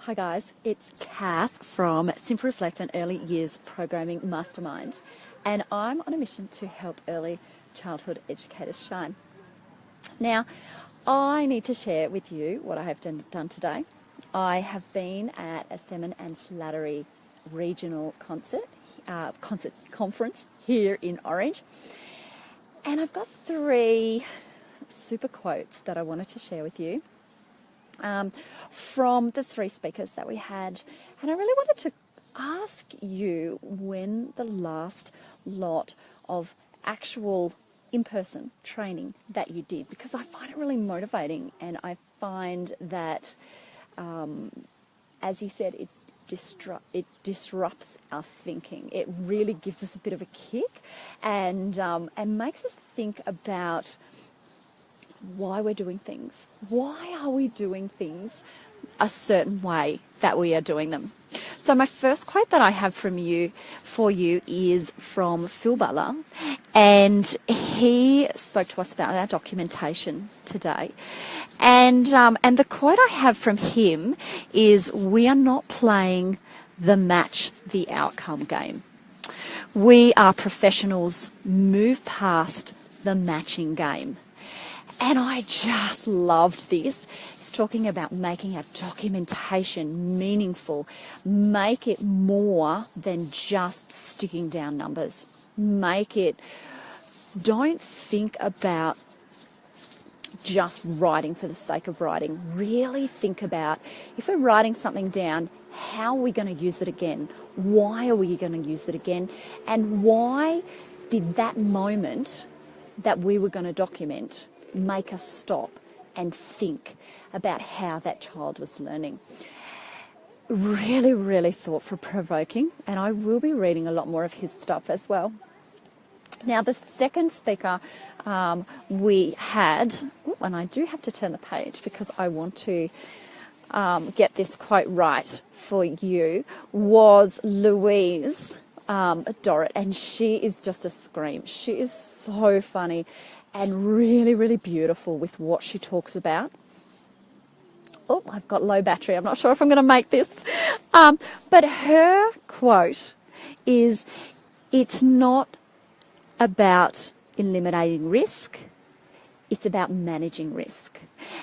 Hi guys, it's Kath from Simple Reflect and Early Years Programming Mastermind, and I'm on a mission to help early childhood educators shine. Now, I need to share with you what I have done today. I have been at a Themin and Slattery regional conference here in Orange, and I've got 3 super quotes that I wanted to share with you. From the 3 speakers that we had, and I really wanted to ask you when the last lot of actual in-person training that you did, because I find it really motivating, and I find that, as you said, it disrupts our thinking. It really gives us a bit of a kick, and makes us think about why we're doing things. Why are we doing things a certain way that we are doing them? So my first quote that I have for you is from Phil Butler, and he spoke to us about our documentation today. And the quote I have from him is, "We are not playing the match the outcome game. We are professionals, move past the matching game." And I just loved this. He's talking about making our documentation meaningful. Make it more than just sticking down numbers. Don't think about just writing for the sake of writing. Really think about, if we're writing something down, how are we going to use it again? Why are we going to use it again? And why did that moment that we were going to document make us stop and think about how that child was learning? Really, really thought-provoking, and I will be reading a lot more of his stuff as well. Now, the second speaker we had, and I do have to turn the page because I want to get this quote right for you, was Louise Dorrit, and she is just a scream. She is so funny and really, really beautiful with what she talks about. Oh, I've got low battery. I'm not sure if I'm going to make this. But her quote is, "It's not about eliminating risk. It's about managing risk."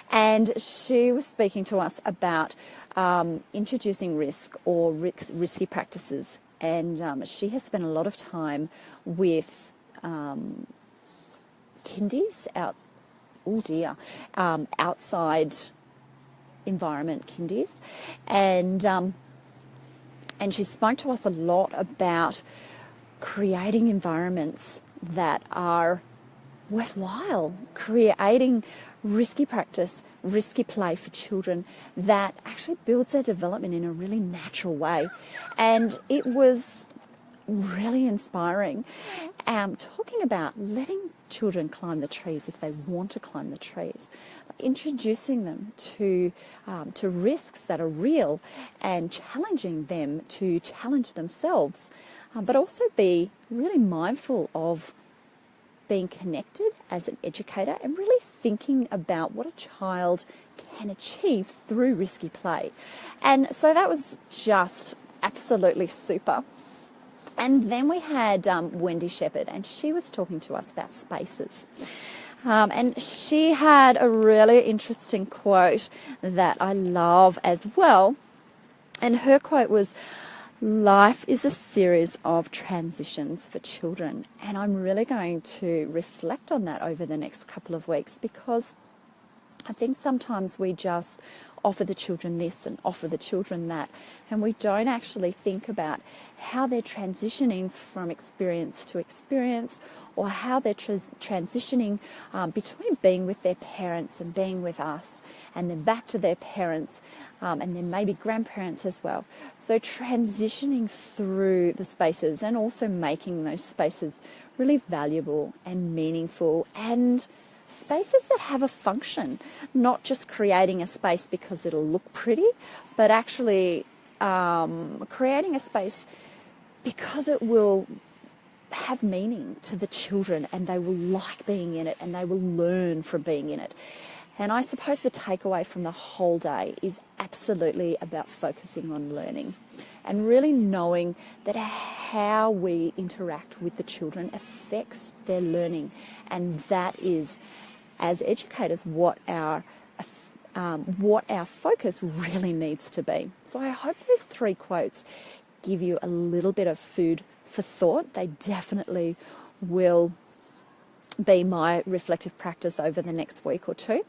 And she was speaking to us about introducing risk or risky practices. And she has spent a lot of time with kindies outside environment kindies, and she spoke to us a lot about creating environments that are worthwhile, creating risky practice, risky play for children that actually builds their development in a really natural way. And it was really inspiring, talking about letting children climb the trees if they want to climb the trees, introducing them to risks that are real, and challenging them to challenge themselves, but also be really mindful of being connected as an educator and really thinking about what a child can achieve through risky play. And so that was just absolutely super. And then we had Wendy Shepherd, and she was talking to us about spaces. And she had a really interesting quote that I love as well. And her quote was, "Life is a series of transitions for children." And I'm really going to reflect on that over the next couple of weeks, because I think sometimes we just offer the children this and offer the children that, and we don't actually think about how they're transitioning from experience to experience, or how they're transitioning between being with their parents and being with us, and then back to their parents, and then maybe grandparents as well. So transitioning through the spaces, and also making those spaces really valuable and meaningful, and spaces that have a function, not just creating a space because it'll look pretty, but actually creating a space because it will have meaning to the children, and they will like being in it, and they will learn from being in it. And I suppose the takeaway from the whole day is absolutely about focusing on learning and really knowing that how we interact with the children affects their learning. And that is, as educators, what our focus really needs to be. So I hope those 3 quotes give you a little bit of food for thought. They definitely will be my reflective practice over the next week or 2.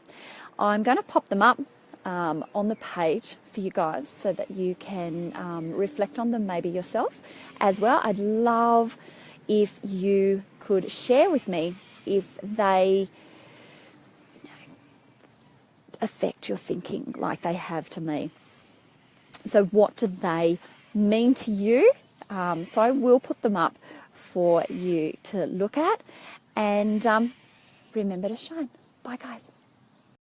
I'm going to pop them up on the page for you guys so that you can reflect on them maybe yourself as well. I'd love if you could share with me if they affect your thinking like they have to me. So what do they mean to you? So I will put them up for you to look at, and remember to shine. Bye guys.